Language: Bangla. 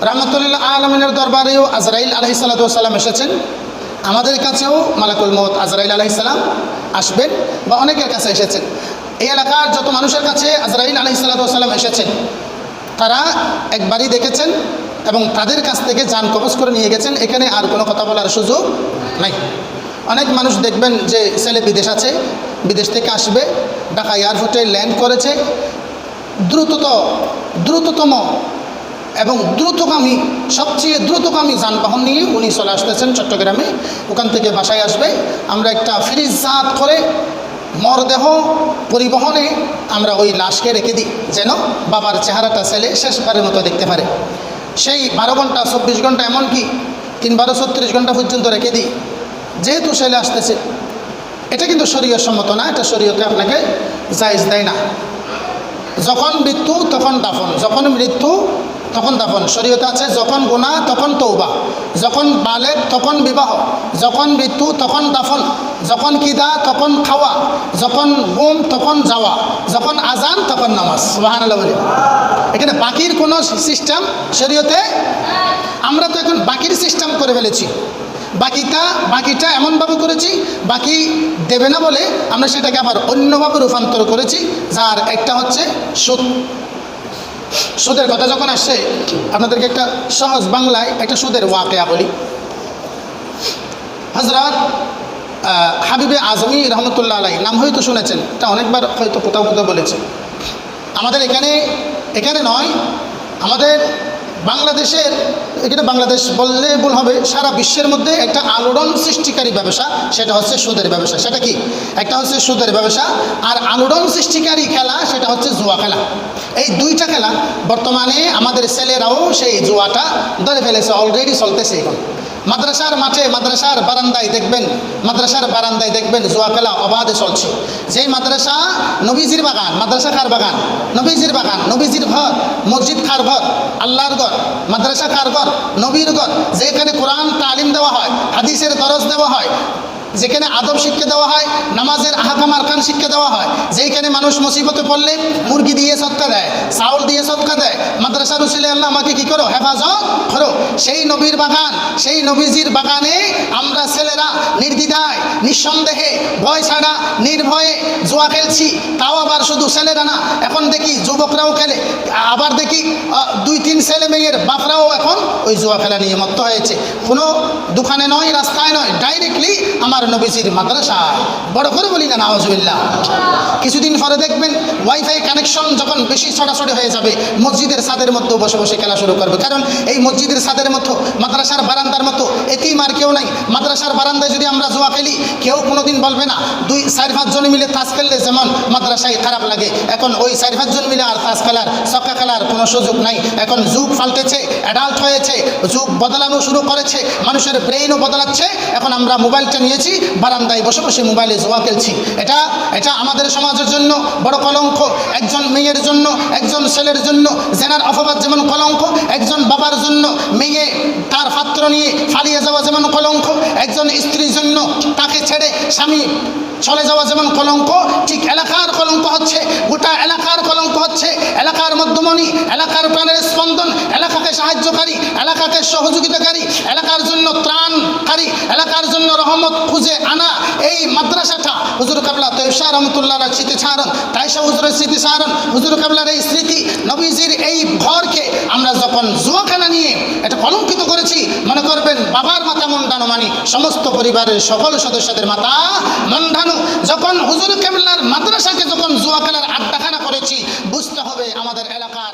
রাহমাতুল্লিল আলামিনের দরবারেও আজরাইল আলাইহিস সালাতু ওয়াস সালাম এসেছেন, আমাদের কাছেও মালাকুল মউত আজরাইল আলাইহিস সালাম আসবেন বা অনেকের কাছে এসেছেন। এই এলাকার যত মানুষের কাছে আজরাইল আলাইহিস সালাতু ওয়াস সালাম এসেছেন তারা একবারই দেখেছেন এবং তাদের কাছ থেকে জান কবজ করে নিয়ে গেছেন। এখানে আর কোনো কথা বলার সুযোগ নাই। অনেক মানুষ দেখবেন যে ছেলে বিদেশ আছে, বিদেশ থেকে আসবে, ঢাকা এয়ারপোর্টে ল্যান্ড করেছে, দ্রুততম এবং দ্রুতগামী, সবচেয়ে দ্রুতগামী যানবাহন নিয়ে উনি চলে আসতেছেন চট্টগ্রামে। ওখান থেকে বাসায় আসবে, আমরা একটা ফ্রিজজাত করে মরদেহ পরিবহনে আমরা ওই লাশকে রেখে দিই, যেন বাবার চেহারাটা ছেলে শেষবারের মতো দেখতে পারে। সেই 12 ঘন্টা 24 ঘন্টা এমনকি 3-12-36 ঘন্টা পর্যন্ত রেখে দিই, যেহেতু ছেলে আসতেছে। এটা কিন্তু শরীয়ত সম্মত না, এটা শরীয়তে আপনাকে জায়েজ দেয় না। যখন মৃত্যু তখন দাফন, যখন মৃত্যু তখন দাফন। শরীয়তে আছে যখন গুনাহ তখন তওবা, যখন বালেগ তখন বিবাহ, যখন মৃত্যু তখন দাফন, যখন কিদা তখন খাওয়া, যখন ঘুম তখন যাওয়া, যখন আজান তখন নামাজ। সুবহানাল্লাহ বলি। এখানে বাকির কোনো সিস্টেম শরীয়তে, আমরা তো এখন বাকির সিস্টেম করে ফেলেছি। বাকিটা এমনভাবে করেছি, বাকি দেবে না বলে আমরা সেটাকে আবার অন্যভাবে রূপান্তর করেছি, যার একটা হচ্ছে সুদ। সুদের কথা যখন আসছে, আপনাদেরকে একটা সহজ বাংলায় একটা সুদের ওয়াকিয়া বলি। হযরত হাবিবে আজমি রহমতুল্লাহ আলাইহি নাম হয়তো শুনেছেন, এটা অনেকবার হয়তো কোথাও কোথাও বলেছে। আমাদের এখানে নয়, আমাদের বাংলাদেশের, এখানে বাংলাদেশ বললে ভুল হবে, সারা বিশ্বের মধ্যে একটা আলোড়ন সৃষ্টিকারী ব্যবসা, সেটা হচ্ছে সুদের ব্যবসা। সেটা কি? একটা হচ্ছে সুদের ব্যবসা, আর আলোড়ন সৃষ্টিকারী খেলা সেটা হচ্ছে জুয়া খেলা। এই দুইটা খেলা বর্তমানে আমাদের ছেলেরাও সেই জুয়াটা ধরে ফেলেছে, অলরেডি চলতেছে। এখন মাদ্রাসার মাঠে, মাদ্রাসার বারান্দায় দেখবেন জুয়া খেলা অবাধে চলছে। যেই মাদ্রাসা নবীজির বাগান, মাদ্রাসা কার বাগান? নবীজির বাগান, নবীজির ঘর, মসজিদ কার ঘর? আল্লাহর ঘর। মাদ্রাসা কার ঘর? নবীর ঘর। যেখানে কোরআন তালিম দেওয়া হয়, হাদিসের দরস দেওয়া হয়, যেখানে আদব শিক্ষা দেওয়া হয়, নামাজের আহকাম আরকান শিক্ষা দেওয়া হয়, যেখানে মানুষ মুসিবতে পড়লে মুরগি দিয়ে সদকা দেয়, চাউল দিয়ে সদকা দেয়, মাদ্রাসার উসিলে আল্লাহ আমাকে কি করো, হেফাজত করো। সেই নবীর বাগান, সেই নবীজির বাগানে আমরা ছেলেরা নির্দ্বিধায়, নিঃসন্দেহে, ভয় ছাড়া নির্ভয়ে জুয়া খেলছি। তাও আবার শুধু ছেলেরা না, এখন দেখি যুবকরাও খেলে, আবার দেখি 2-3 ছেলে মেয়ের বাপরাও এখন ওই জুয়া খেলা নিয়ে মত্ত হয়েছে। কোনো দোকানে নয়, রাস্তায় নয়, ডাইরেক্টলি আমার নবীজির মাদ্রাসা। বড় করে বলি না নাউজুবিল্লাহ। কিছুদিন পরে দেখবেন ওয়াইফাই কানেকশন যখন বেশি ছড়াছড়ি হয়ে যাবে, মসজিদের ছাদের মধ্যে বসে বসে খেলা শুরু করবে। কারণ এই মসজিদের ছাদের মতো, মাদ্রাসার বারান্দার মতো এতিম আর কেউ নাই। মাদ্রাসার বারান্দায় যদি আমরা জুয়া খেলি, কেউ কোনোদিন বলবে না 2-4-5 জন মিলে তাস খেললে যেমন মাদ্রাসায় খারাপ লাগে, এখন ওই 4-5 জন মিলে আর তাস খেলার, ছক্কা খেলার কোনো সুযোগ নাই। এখন যুগ পাল্টেছে, অ্যাডাল্ট হয়েছে, যুগ বদলানো শুরু করেছে, মানুষের ব্রেইনও বদলাচ্ছে। এখন আমরা মোবাইলটা নিয়েছি, বারান্দায় বসে বসে মোবাইলে জুয়া খেলছি। এটা আমাদের সমাজের জন্য বড় কলঙ্ক। একজন মেয়ের জন্য, একজন ছেলের জন্য জেনার অপবাদ যেমন কলঙ্ক, একজন বাবার জন্য মেয়ে তার পাত্র নিয়ে পালিয়ে যাওয়া যেমন কলঙ্ক, একজন স্ত্রীর জন্য তাকে ছেড়ে স্বামী চলে যাওয়া যেমন কলঙ্ক, ঠিক এলাকার কলঙ্ক হচ্ছে, গোটা এলাকার কলঙ্ক হচ্ছে। এলাকার মধ্যমণি, এলাকার প্রাণের স্পন্দন, এলাকাকে সাহায্যকারী, এলাকাকে সহযোগিতাকারী, এলাকার জন্য ত্রাণকারী, এলাকার জন্য রহমত খুঁজে আনা এই মাদ্রাসাটা হুজুর কাবলা তৈয়ব শাহ রহমতুল্লাহর স্মৃতিচারণ, তাইশা হুজুরের স্মৃতিচারণ, হুজুর কাবলার এই স্মৃতি, নবীজির এই ঘরকে আমরা যখন জুয়া খেলা নিয়ে এটা কলঙ্কিত করেছি, মনে করবেন বাবার মাথা মুন্ডানো মানে সমস্ত পরিবারের সকল সদস্যদের মাথা মুন্ডানো। যখন হুজুর কাবলার মাদ্রাসাকে যখন জুয়া খেলার আড্ডাখানা করেছি, বুঝতে হবে আমাদের এলাকার